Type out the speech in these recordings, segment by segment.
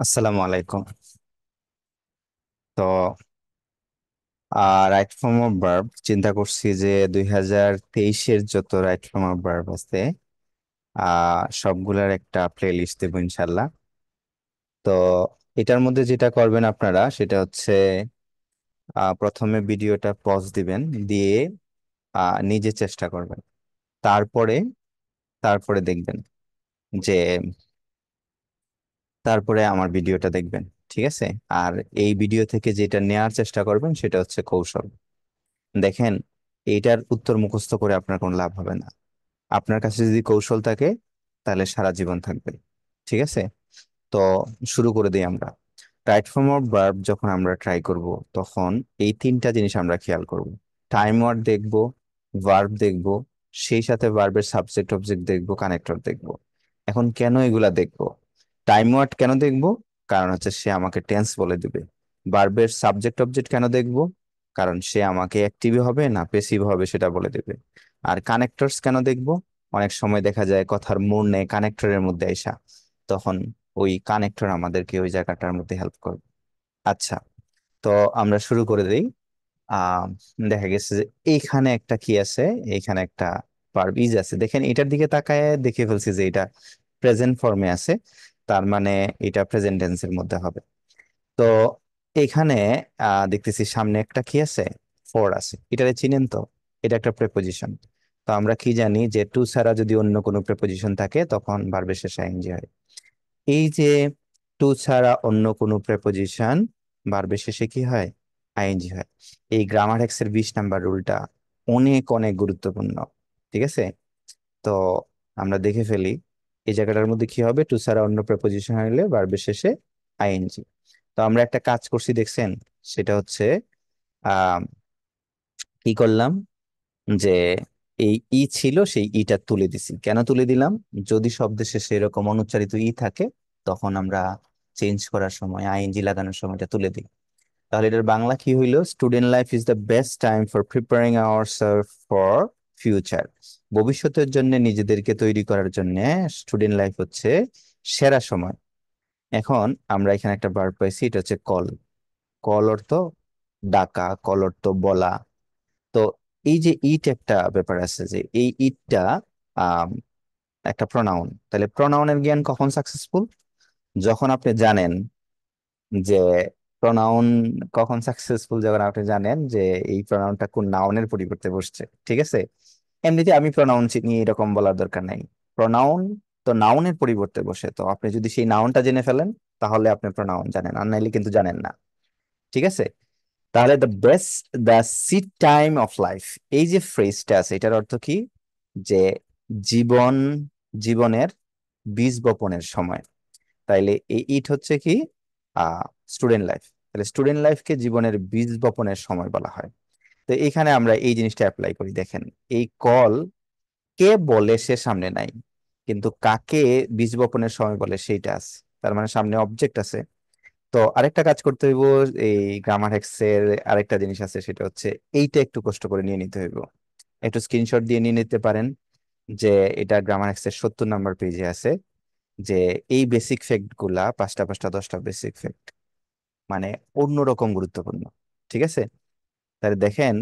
আসসালামু আলাইকুম। তো রাইট ফর্ম অফ ভার্ব চিন্তা করছি যে 2023-এর যত রাইট ফর্ম অফ ভার্ব আছে সবগুলার একটা প্লে লিস্ট দেবো ইনশাল্লাহ। তো এটার মধ্যে যেটা করবেন আপনারা সেটা হচ্ছে প্রথমে ভিডিওটা পজ দিবেন, দিয়ে নিজে চেষ্টা করবেন। তারপরে তারপরে দেখবেন যে তারপরে আমার ভিডিওটা দেখবেন। ঠিক আছে? আর এই ভিডিও থেকে যেটা নেয়ার চেষ্টা করবেন সেটা হচ্ছে কৌশল। দেখেন, এইটার উত্তর মুখস্থ করে আপনার কোনো লাভ হবে না। আপনার কাছে যদি কৌশল থাকে তাহলে সারা জীবন থাকবে। ঠিক আছে? তো শুরু করে দিই আমরা। রাইট ফর্ম অফ ভার্ব যখন আমরা ট্রাই করব, তখন এই তিনটা জিনিস আমরা খেয়াল করব। টাইম ওয়ার্ড দেখব, ভার্ব দেখব, সেই সাথে ভার্বের সাবজেক্ট অবজেক্ট দেখব, কানেক্টর দেখব। এখন কেন এগুলা দেখব? টাইম ওয়ার্ড কেন দেখব? কারণ হচ্ছে সে আমাকে টেন্স বলে দিবে। ভার্বের সাবজেক্ট অবজেক্ট কেন দেখব? কারণ সে আমাকে অ্যাক্টিভ হবে না প্যাসিভ হবে সেটা বলে দিবে। আর কানেক্টরস কেন দেখব? অনেক সময় দেখা যায় কথার মোড় নেই কানেক্টরের মধ্যে আইসা, তখন ওই কানেক্টর আমাদেরকে ওই জায়গাটার মধ্যে হেল্প করবে। আচ্ছা, তো আমরা শুরু করে দিই। আহ দেখা গেছে যে এইখানে একটা কি আছে, এইখানে একটা ভার্ব ইজ আছে। দেখেন, এটার দিকে তাকায় দেখে ফেলছি যে এটা প্রেজেন্ট ফর্মে আছে, তার মানে এটা প্রেজেন্ট টেন্সের মধ্যে হবে। তো এখানে দেখতেছি সামনে একটা কি আছে, ফর আছে। এটারে চিনেন তো? এটা একটা প্রেপোজিশন। তো আমরা কি জানি যে টু ছাড়া যদি অন্য কোনো প্রেপোজিশন থাকে তখন ভার্বের শেষে আইএনজি হয়। এই যে টু ছাড়া অন্য কোনো প্রেপোজিশন ভার্বের শেষে কি হয়? আইএনজি হয়। এই গ্রামার এর 20 নাম্বার রুলটা অনেক অনেক গুরুত্বপূর্ণ। ঠিক আছে? তো আমরা দেখে ফেলি এই জায়গাটার মধ্যে কি হবে, টু ছাড়া অন্য প্রেপোজিশন হইলে ভার্বের শেষে আইএনজি। তো আমরা একটা কাজ করছি দেখছেন, সেটা হচ্ছে আহ কি করলাম, যে এই ই ছিল সেই ইটা তুলে দিছি। কেন তুলে দিলাম? যদি শব্দের শেষে এরকম অনুচ্চারিত ই থাকে তখন আমরা চেঞ্জ করার সময় আইএনজি লাগানোর সময়টা তুলে দিই। তাহলে এটার বাংলা কি হইলো? Student life is the best time for preparing ourself for future. ভবিষ্যতের জন্য নিজেদেরকে তৈরি করার জন্য স্টুডেন্ট লাইফ হচ্ছে সেরা সময়। এখন আমরা এখানে একটা ভার্ব পাইছি, এটা হচ্ছে কল। কল অর্থ ডাকা, কল অর্থ বলা। তো এই যে ইট একটা ব্যাপার আছে, যে এই ইটটা আহ একটা প্রনাউন। তাহলে প্রনাউনের জ্ঞান কখন সাকসেসফুল? যখন আপনি জানেন যে প্রনাউন কখন সাকসেসফুল, যখন আপনি জানেন যে এই প্রনাউনটা কোন নাউনের পরিবর্তে বসছে। ঠিক আছে? এমনিতে আমি প্রনাউন চিনি এরকম বলার দরকার নাই। প্রনাউন তো নাউনের পরিবর্তে বসে, তো আপনি যদি সেই নাউনটা জেনে ফেলেন তাহলে আপনি প্রনাউন জানেন, আর নাইলে কিন্তু জানেন না। ঠিক আছে? তাহলে the seed time of life, এই যে ফ্রেজটা আছে এটার অর্থ কি? যে জীবন, জীবনের বীজ বপনের সময়। তাইলে এই ইট হচ্ছে কি? Student life. তাহলে স্টুডেন্ট লাইফকে জীবনের বীজ বপনের সময় বলা হয়। তো এখানে আমরা এই জিনিসটা অ্যাপ্লাই করি। দেখেন, এই কল কে বলে সে সামনে নাই, কিন্তু কাকে বীজ বপনের সময় বলে সেইটা আছে। তার মানে সামনে অবজেক্ট আছে। তো আরেকটা কাজ করতে হইব, এই গ্রামার এর আরেকটা জিনিস আছে, সেটা হচ্ছে এইটা একটু কষ্ট করে নিয়ে নিতে হইব। একটু স্ক্রিনশট দিয়ে নিয়ে নিতে পারেন যে এটা গ্রামার এর 70 নাম্বার পেজে আছে। যে এই বেসিক ফ্যাক্ট গুলা 5টা 5টা 10টা বেসিক ফ্যাক্ট, মানে অন্যরকম গুরুত্বপূর্ণ। ঠিক আছে? তাহলে দেখেন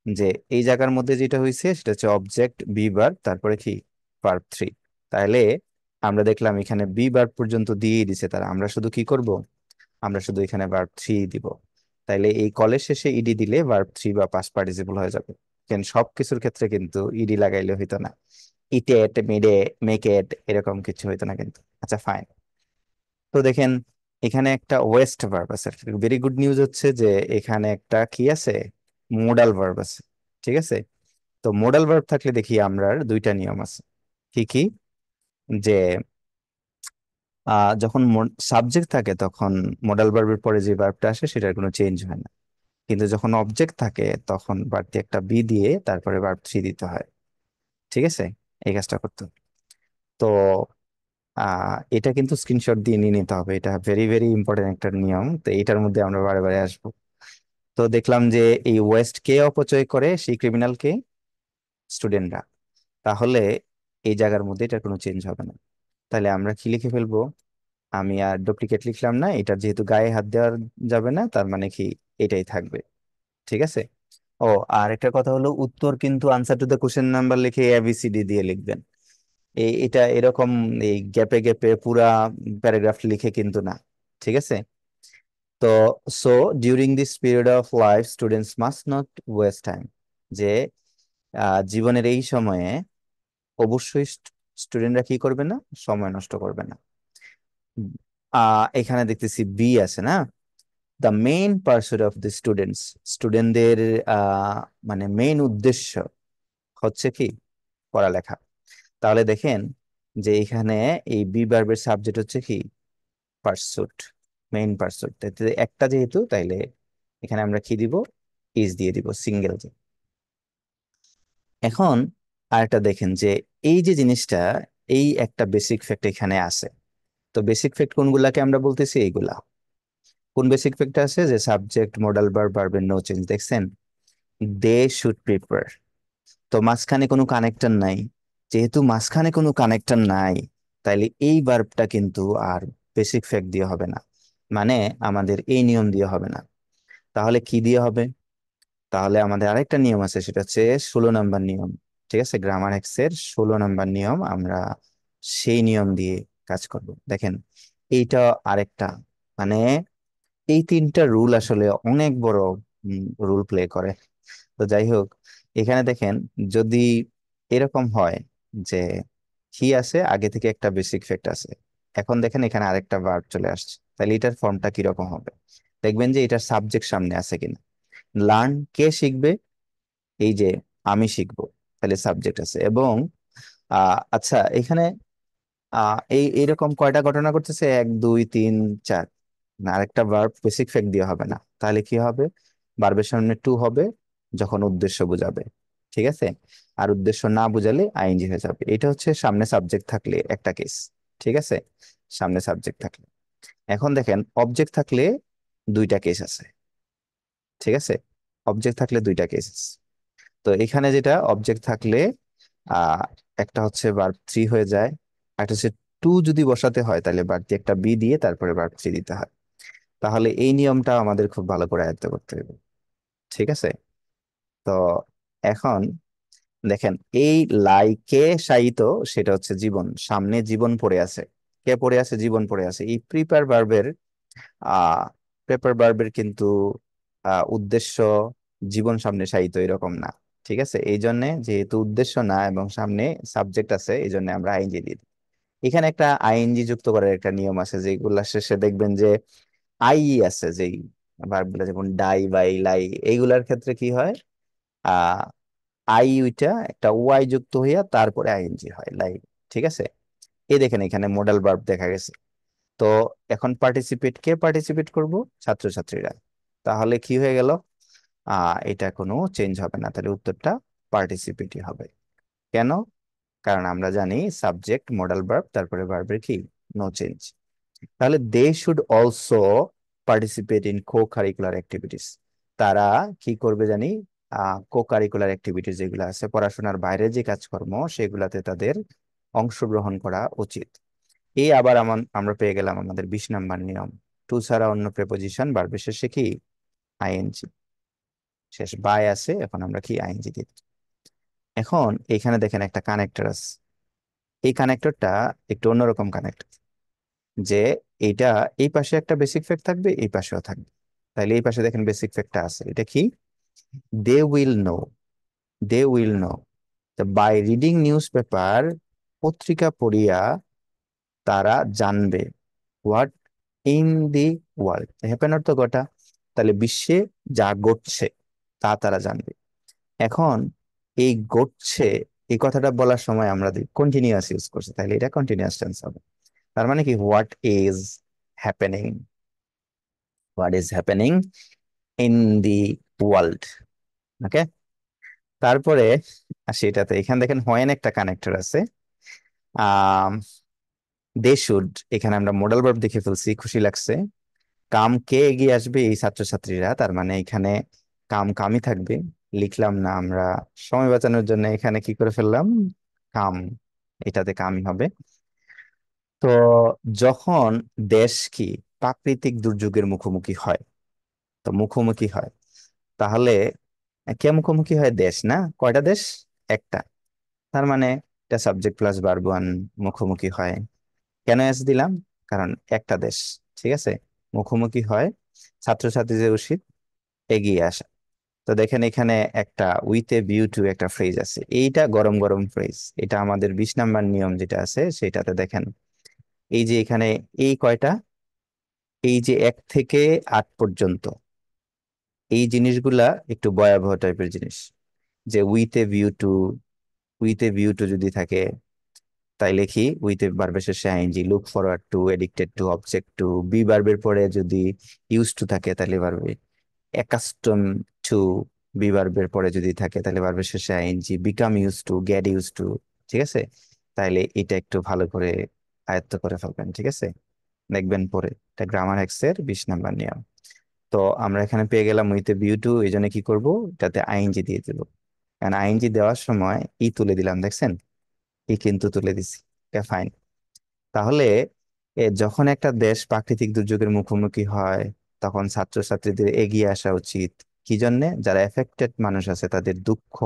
যে এই জায়গার মধ্যে যেটা হয়েছে সেটা হচ্ছে অবজেক্ট বি ভার্ব, তারপরে কি ভার্ব থ্রি। তাহলে আমরা দেখলাম এখানে বি ভার্ব পর্যন্ত দিয়েই দিছে, তারা আমরা শুধু কি করব, আমরা শুধু এখানে ভার্ব থ্রি দিব। তাইলে এই কলের শেষে ইডি দিলে ভার্ব থ্রি বা পাস্ট পার্টিসিপল হয়ে যাবে। কেন সবকিছুর ক্ষেত্রে কিন্তু ইডি লাগাইলে হইতো না। ইটেট, মেডে, মেকেট এরকম কিছু হইতো না কিন্তু। আচ্ছা, ফাইন। তো দেখেন, এখানে একটা ওয়েস্ট ভার্ব আছে। ভেরি গুড নিউজ হচ্ছে যে এখানে একটা কি আছে, মোডাল ভার্ব আছে। ঠিক আছে? তো মোডাল ভার্ব থাকলে দেখি আমরা দুইটা নিয়ম আছে। কি কি? যে যখন সাবজেক্ট থাকে তখন মোডাল ভার্বের পরে যে ভার্বটা আসে সেটার কোনো চেঞ্জ হয় না। কিন্তু যখন অবজেক্ট থাকে তখন বাড়তি একটা বি দিয়ে তারপরে ভার্ব থ্রি দিতে হয়। ঠিক আছে? এই কাজটা করতে হবে। তো এটা কিন্তু স্ক্রিনশট দিয়ে নিয়ে নিতে হবে, এটা ভেরি ভেরি ইম্পর্টেন্ট একটা নিয়ম। তো এটার মধ্যে আমরা বারে বারে আসবো। তো দেখলাম যে এই ওয়েস্ট কে অপচয় করে, সেই ক্রিমিনালকে স্টুডেন্টরা। তাহলে এই জায়গার মধ্যে এটার কোনো চেঞ্জ হবে না। তাহলে আমরা কি লিখে ফেলবো? আমি আর ডুপ্লিকেট লিখলাম না, এটা যেহেতু গায়ে হাত দেওয়া যাবে না, তার মানে কি এটাই থাকবে। ঠিক আছে। ও, আর একটা কথা হলো, উত্তর কিন্তু answer to the question number লিখে এবিসিডি দিয়ে লিখবেন। এটা এরকম এই গ্যাপে গ্যাপে পুরা প্যারাগ্রাফ লিখে কিন্তু না। ঠিক আছে। তো so during this period of life students must not waste time, যে জীবনের এই সময়ে অবশ্যই স্টুডেন্টরা কি করবে না, সময় নষ্ট করবে না। এখানে দেখতেছি বি আছে না, the main pursuit of the students, স্টুডেন্টদের মানে মেইন উদ্দেশ্য হচ্ছে কি, পড়ালেখা। তাহলে দেখেন যে এখানে এই বি ভার্বের সাবজেক্ট হচ্ছে কি, পার্সুট, মেইন পার্সুট। একটা যেহেতু, তাইলে এখানে আমরা কি দিব, ইজ দিয়ে দিব, সিঙ্গেল। এখন আরেকটা দেখেন যে এই যে জিনিসটা, এই একটা বেসিক ফ্যাক্ট এখানে আছে। তো বেসিক ফ্যাক্ট কোনগুলাকে আমরা বলতেছি, এইগুলা। কোন বেসিক ফ্যাক্ট আছে, যে সাবজেক্ট মডাল ভার্ব ভার্বের নো চেঞ্জ, দেখছেন, দে শুড প্রিপেয়ার। তো মাঝখানে কোনো কানেক্টর নাই, যেহেতু মাঝখানে কোনো কানেক্টর নাই, তাইলে এই ভার্বটা কিন্তু আর বেসিক ফ্যাক্ট দিয়ে হবে না, মানে আমাদের এই নিয়ম দিয়ে হবে না। তাহলে কি দিয়ে হবে? তাহলে আমাদের আরেকটা নিয়ম আছে, সেটা হচ্ছে 16 নম্বর নিয়ম। ঠিক আছে, গ্রামার এক্স এর 16 নম্বর নিয়ম, আমরা সেই নিয়ম দিয়ে কাজ করব। দেখেন, এইটা আরেকটা, মানে এই তিনটা রুল আসলে অনেক বড় রুল প্লে করে। তো যাই হোক, এখানে দেখেন, যদি এরকম হয় যে কি আছে, আগে থেকে একটা বেসিক ফ্যাক্ট আছে, এখন দেখেন এখানে আরেকটা ভার্ব চলে আসছে, তাহলে এটার ফর্মটা কিরকম হবে? দেখবেন যে এটার সাবজেক্ট সামনে আছে কিনা। লার্ন কে শিখবে? এই যে আমি শিখবো, তাহলে সাবজেক্ট আছে। এবং আচ্ছা, এখানে এই এইরকম কয়টা ঘটনা করতেছে, 1 2 3 4, না আরেকটা ভার্ব বেসিক ফ্যাক্ট দিয়ে হবে না, তাহলে কি হবে? ভার্বের সামনে টু হবে যখন উদ্দেশ্য বোঝাবে। ঠিক আছে। আর উদ্দেশ্য না বোঝালে আইএনজি হয়ে যাবে। এটা হচ্ছে সামনে সাবজেক্ট থাকলে একটা কেস। ঠিক আছে, সামনে সাবজেক্ট থাকলে। এখন দেখেন, অবজেক্ট থাকলে দুইটা কেস আছে। ঠিক আছে, অবজেক্ট থাকলে দুইটা কেস। তো এখানে যেটা, অবজেক্ট থাকলে আহ একটা হচ্ছে ভার্ব থ্রি হয়ে যায়, একটা হচ্ছে টু যদি বসাতে হয়, তাহলে বাড়তি একটা বি দিয়ে তারপরে ভার্ব থ্রি দিতে হয়। তাহলে এই নিয়মটা আমাদের খুব ভালো করে আয়ত্ত করতে হবে। ঠিক আছে। তো এখন দেখেন, এই লাইকে শায়িত, সেটা হচ্ছে জীবন, সামনে জীবন পড়ে আছে। কে পড়ে আছে? জীবন পড়ে আছে। এই প্রিপেয়ার ভার্বের আহ প্রেপার ভার্বের কিন্তু উদ্দেশ্য জীবন সামনে শায়িত এরকম না। ঠিক আছে, এই জন্য যেহেতু উদ্দেশ্য না এবং সামনে সাবজেক্ট আছে, এই জন্য আমরা আইএনজি দিই। এখানে একটা আইএনজি যুক্ত করার একটা নিয়ম আছে, যেগুলা শেষে দেখবেন যে আই আছে, যেই ভার্বগুলো যেমন ডাই বাই লাই, এইগুলার ক্ষেত্রে কি হয়, আহ আই ওইটা একটা ওয়াই যুক্ত হইয়া তারপরে আইএনজি হয়, লাই। ঠিক আছে। এই দেখেন, এখানে মডাল ভার্ব দেখা গেছে। তো এখন পার্টিসিপেট, কে পার্টিসিপেট করব? ছাত্রছাত্রীরা। তাহলে কি হয়ে গেল, এটা কোনো চেঞ্জ হবে না, তাহলে উত্তরটা পার্টিসিপেটই হবে। কেন? কারণ আমরা জানি সাবজেক্ট মডাল ভার্ব তারপরে ভার্বের কি, নো চেঞ্জ। তাহলে they should also participate in co curricular activities, তারা কি করবে জানি, কো কারিকুলার অ্যাক্টিভিটিস যেগুলো আছে, পড়াশোনার বাইরে যে কাজকর্ম, সেগুলাতে তাদের অংশগ্রহণ করা উচিত। এই আবার আমরা পেয়ে গেলাম আমাদের 20 নম্বর নিয়ম, টু ছাড়া অন্য প্রেপোজিশন ভার্বের শেষে কি, আইএনজি। শেষ বাই আছে, এখন আমরা কি, আইএনজি দিই। এখন এখানে দেখেন একটা কানেক্টর আছে, এই কানেক্টরটা একটু অন্যরকম কানেক্টর, যে এটা এই পাশে একটা বেসিক ফ্যাক্ট থাকবে, এই পাশেও থাকবে। তাহলে এই পাশে দেখেন বেসিক ফ্যাক্টটা আছে, এটা কি, they will know, they will know, by reading newspaper, পত্রিকা পড়িয়া তারা জানবে, what in the world happen অর্থ গোটা, তাহলে বিশ্বে যা ঘটছে তা তারা জানবে। এখন এই ঘটছে, এই কথাটা বলার সময় আমরা কন্টিনিউয়াস ইউজ করছি, তাহলে এটা কন্টিনিউয়াস টেন্স হবে। তার মানে কি, what is happening, what is happening in the world. Okay. তারপরে সেটাতে এখানে দেখেন হোয়েন একটা কানেক্টর আছে। আহ দে শুড, এখানে আমরা মডাল ভার্ব দেখে ফেলছি, খুশি লাগছে। কাম কে এগিয়ে আসবে, এই ছাত্রছাত্রীরা, তার মানে এখানে কাম কামই থাকবে, লিখলাম না আমরা সময় বাঁচানোর জন্য, এখানে কি করে ফেললাম, কাম, এটাতে কামই হবে। তো যখন দেশ কি প্রাকৃতিক দুর্যোগের মুখোমুখি হয়, তো মুখোমুখি হয়, তাহলে কে মুখোমুখি হয়? দেশ না? কয়টা দেশ? একটা। তার মানে এটা সাবজেক্ট প্লাস ভার্ব ওয়ান মুখোমুখি হয়। কেন এস দিলাম? কারণ একটা দেশ, ঠিক আছে, মুখোমুখি হয়। ছাত্রছাত্রীদের উচিত এগিয়ে আসা। তো দেখেন এখানে একটা উইথ এ ভিউ টু একটা ফ্রেজ আছে, এইটা গরম গরম ফ্রেজ। এটা আমাদের 20 নাম্বার নিয়ম যেটা আছে সেটাতে দেখেন, এই যে এখানে এই কয়টা, এই যে 1 থেকে 8 পর্যন্ত, এই জিনিসগুলা একটু ভয়াবহ টাইপের জিনিস। যে with a view to, with a view to যদি থাকে, তাই লিখি উইথ এ ভার্বের শেষে ING, look forward to, addicted to, object to. Be ভার্বের পরে যদি ইউজ টু থাকে তাহলে ভার্বে, অ্যাকাস্টম টু। বি ভার্বের পরে যদি থাকে তাহলে ভার্বের শেষে ING, become use to, get use to. ঠিক আছে, তাইলে এটা একটু ভালো করে আয়ত্ত করে ফেলবেন, ঠিক আছে? দেখবেন পরে, এটা গ্রামার হ্যাক্স এর 20 নাম্বার নিয়ম। তো আমরা এখানে পেয়ে গেলাম উইথ এ ভিউ টু, এই জন্য কি করবো, এটাতে আইএনজি দিয়ে দেবো। কারণ আইএনজি দেওয়ার সময় ই তুলে দিলাম, দেখছেন, ই কিন্তু তুলে দিছি। ফাইন। তাহলে যখন একটা দেশ প্রাকৃতিক দুর্যোগের মুখোমুখি হয়, তখন ছাত্রছাত্রীদের এগিয়ে আসা উচিত। কি জন্যে? যারা এফেক্টেড মানুষ আছে তাদের দুঃখ,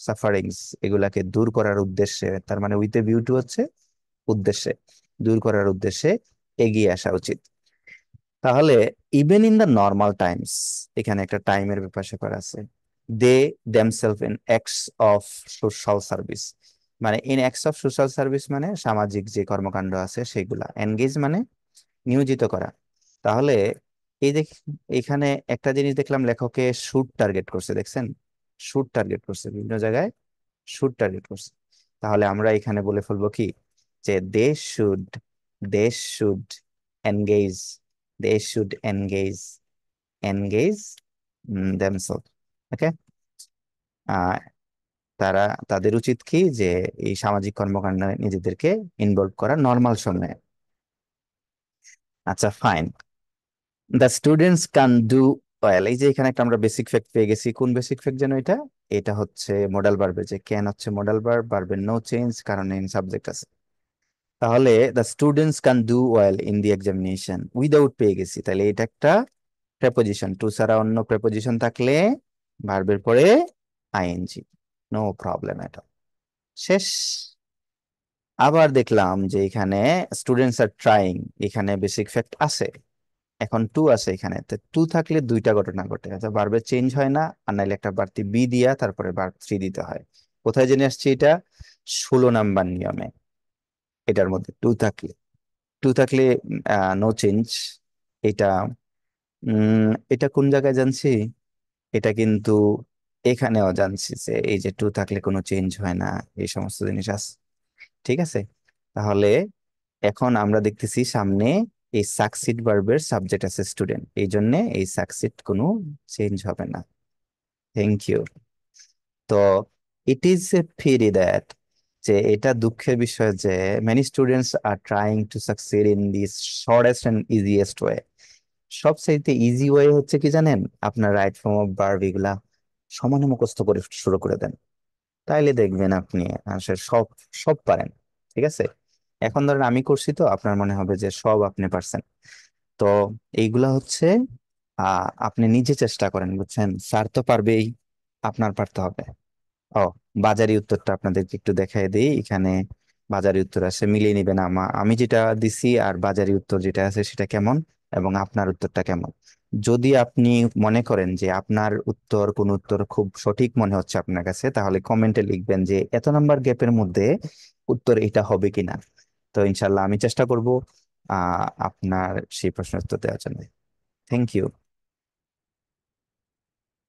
সাফারিংস, এগুলাকে দূর করার উদ্দেশ্যে। তার মানে উইথ এ ভিউ টু হচ্ছে উদ্দেশ্যে, দূর করার উদ্দেশ্যে এগিয়ে আসা উচিত। তাহলে even in the normal times, এখানে একটা টাইমের ব্যাপার স্যাপার আছে। They themselves in acts of social service, মানে in acts of social service মানে সামাজিক যে কর্মকাণ্ড আছে সেগুলা। এনগেজ মানে নিয়োজিত করা। তাহলে এই দেখ, এখানে একটা জিনিস দেখলাম, লেখকে শুট টার্গেট করছে, দেখছেন? শুট টার্গেট করছে বিভিন্ন জায়গায়, শুট টার্গেট করছে। তাহলে আমরা এখানে বলে ফেলবো কি, যে they should engage, they should engage themselves. Okay, তারা, তাদের উচিত কি, যে এই সামাজিক কর্মকাণ্ডে নিজেদেরকে ইনভলভ করা নর্মাল সময়ে। আচ্ছা fine. The students can do well, এই যে এখানে একটা আমরা বেসিক ফ্যাক্ট পেয়ে গেছি। কোন বেসিক ফ্যাক্ট যেন এটা? এটা হচ্ছে মডাল ভার্বে, যে ক্যান হচ্ছে মডাল ভার্ব, ভার্বের নো চেঞ্জ, কারণ ইন সাবজেক্ট আছে। তাহলে the students can do well in the examination, without পেয়ে গেছি, তাহলে এটা একটা প্রেপোজিশন। টু ছাড়া অন্য প্রেপোজিশন থাকলে ভার্বের পরে আইএনজি, নো প্রবলেম এটা। শেষ। আবার দেখলাম যে এখানে স্টুডেন্টস আর ট্রাইং, এখানে বেসিক ফ্যাক্ট আছে। এখন টু আছে এখানে, তো টু থাকলে দুইটা ঘটনা ঘটে, অর্থাৎ ভার্বের চেঞ্জ হয় না, আর নাইলে একটা বাড়তি বি দিয়া তারপরে ভার্ব থ্রি দিতে হয়। কোথায় জেনে আসছে এটা? 16 নাম্বার নিয়মে। এটার মধ্যে টু থাকলে নো চেঞ্জ। এটা এটা কোন জায়গায় জানছি? এটা কিন্তু এখানেও জানছি, যে এই যে টু থাকলে কোনো চেঞ্জ হয় না, এই সমস্ত জিনিস আছে। ঠিক আছে, তাহলে এখন আমরা দেখতেছি সামনে এই সাকসিড ভার্বের সাবজেক্ট আছে স্টুডেন্ট, এই জন্য এই সাকসিড কোনো চেঞ্জ হবে না। Thank you. তো ইট ইজ এ ফিরি দ্যাট, যে এটা দুঃখের বিষয় যে many students are trying to succeed in this shortest and easiest way. সবচাইতে ইজি ওয়ে হচ্ছে কি জানেন? আপনার রাইট ফর্ম অফ ভার্ব এগুলা সমানে মুখস্থ করে শুরু করে দেন, তাইলে দেখবেন আপনি আসলে সব সব পারেন। ঠিক আছে, এখন ধরেন আমি করছি, তো আপনার মনে হবে যে সব আপনি পারছেন। তো এইগুলা হচ্ছে আপনি নিজে চেষ্টা করেন, বুঝছেন? স্যার তো পারবেই, আপনার পারতে হবে। ও, বাজারি উত্তরটা আপনাদেরকে একটু দেখাই দিই এখানে। বাজারি উত্তর আছে, মিলিয়ে নিবেন আমি যেটা দিছি আর বাজারি উত্তর যেটা আছে সেটা কেমন, এবং আপনার উত্তরটা কেমন। যদি আপনি মনে করেন যে আপনার উত্তর, কোন উত্তর খুব সঠিক মনে হচ্ছে আপনার কাছে, তাহলে কমেন্টে লিখবেন যে এত নাম্বার গ্যাপের মধ্যে উত্তর এটা হবে কিনা। তো ইনশাল্লাহ আমি চেষ্টা করব আপনার সেই প্রশ্নের উত্তর দেওয়ার জন্য। Thank you.